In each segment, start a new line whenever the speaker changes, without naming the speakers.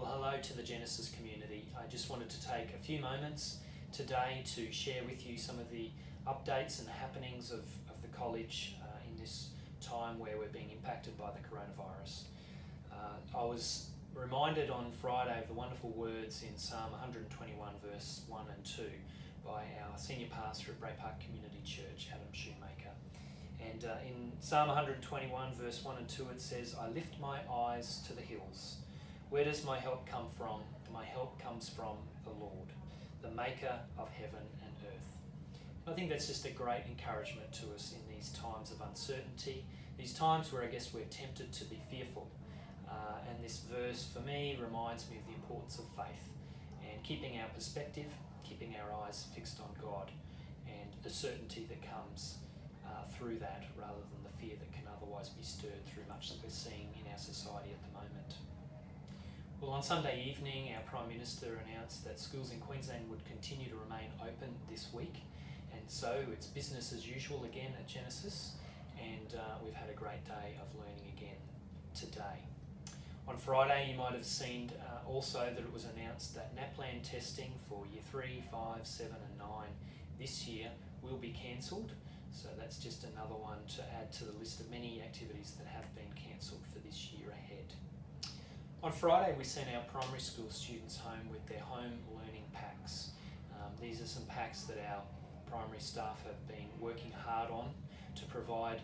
Well, hello to the Genesis community. I just wanted to take a few moments today to share with you some of the updates and the happenings of the college in this time where we're being impacted by the coronavirus. I was reminded on Friday of the wonderful words in Psalm 121 verse 1 and 2 by our senior pastor at Bray Park Community Church, Adam Shoemaker. And in Psalm 121 verse 1 and 2 it says, "I lift my eyes to the hills. Where does my help come from? My help comes from the Lord, the maker of heaven and earth." I think that's just a great encouragement to us in these times of uncertainty, these times where I guess we're tempted to be fearful. And this verse for me reminds me of the importance of faith and keeping our perspective, keeping our eyes fixed on God and the certainty that comes through that rather than the fear that can otherwise be stirred through much that we're seeing in our society at the moment. Well, on Sunday evening, our Prime Minister announced that schools in Queensland would continue to remain open this week, and so it's business as usual again at Genesis, and we've had a great day of learning again today. On Friday, you might have seen also that it was announced that NAPLAN testing for Year 3, 5, 7 and 9 this year will be cancelled, so that's just another one to add to the list of many activities that have been cancelled for this year ahead. On Friday, we sent our primary school students home with their home learning packs. These are some packs that our primary staff have been working hard on to provide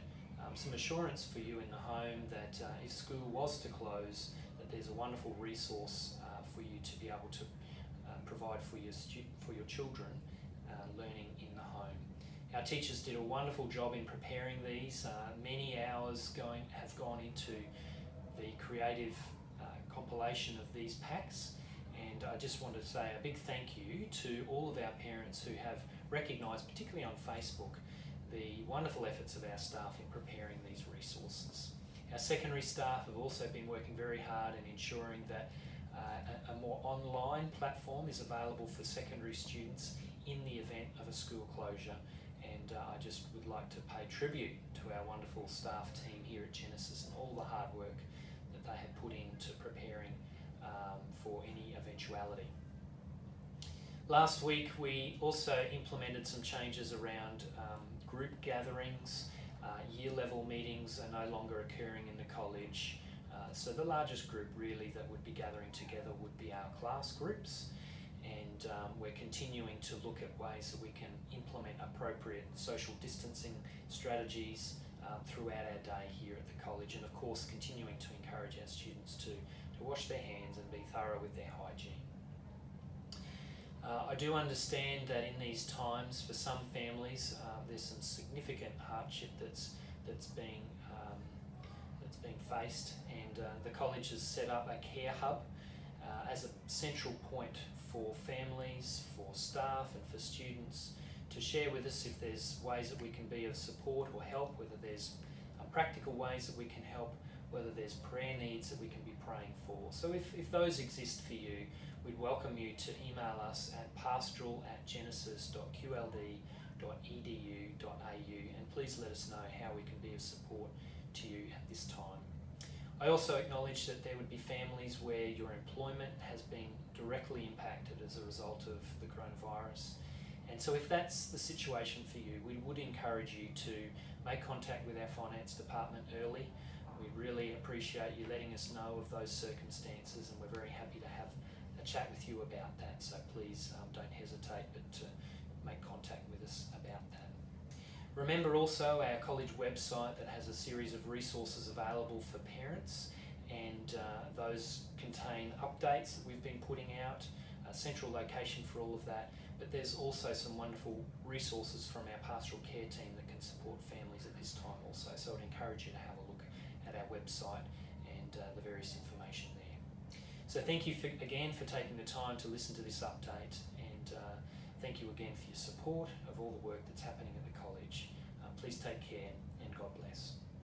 some assurance for you in the home that if school was to close, that there's a wonderful resource for you to be able to provide for your children learning in the home. Our teachers did a wonderful job in preparing these. Many hours have gone into the creative compilation of these packs, and I just want to say a big thank you to all of our parents who have recognised, particularly on Facebook, the wonderful efforts of our staff in preparing these resources. Our secondary staff have also been working very hard in ensuring that a more online platform is available for secondary students in the event of a school closure, and I just would like to pay tribute to our wonderful staff team here at Genesis and all the hard work that they have put into preparing for any eventuality. Last week we also implemented some changes around group gatherings. Year level meetings are no longer occurring in the college, so the largest group really that would be gathering together would be our class groups, and we're continuing to look at ways that we can implement appropriate social distancing strategies throughout our day here at the college, and of course continuing to encourage our students to wash their hands and be thorough with their hygiene. I do understand that in these times for some families there's some significant hardship that's being faced, and the college has set up a care hub as a central point for families, for staff and for students to share with us if there's ways that we can be of support or help, whether there's practical ways that we can help, whether there's prayer needs that we can be praying for. So if those exist for you, we'd welcome you to email us at pastoral@genesis.qld.edu.au, and please let us know how we can be of support to you at this time. I also acknowledge that there would be families where your employment has been directly impacted as a result of the coronavirus. And so if that's the situation for you, we would encourage you to make contact with our finance department early. We really appreciate you letting us know of those circumstances, and we're very happy to have a chat with you about that. So please don't hesitate but to make contact with us about that. Remember also our college website that has a series of resources available for parents, and those contain updates that we've been putting out, a central location for all of that, but there's also some wonderful resources from our pastoral care team that can support families at this time also. So I'd encourage you to have a look at our website and the various information there. So thank you again for taking the time to listen to this update, and thank you again for your support of all the work that's happening at the college. Please take care, and God bless.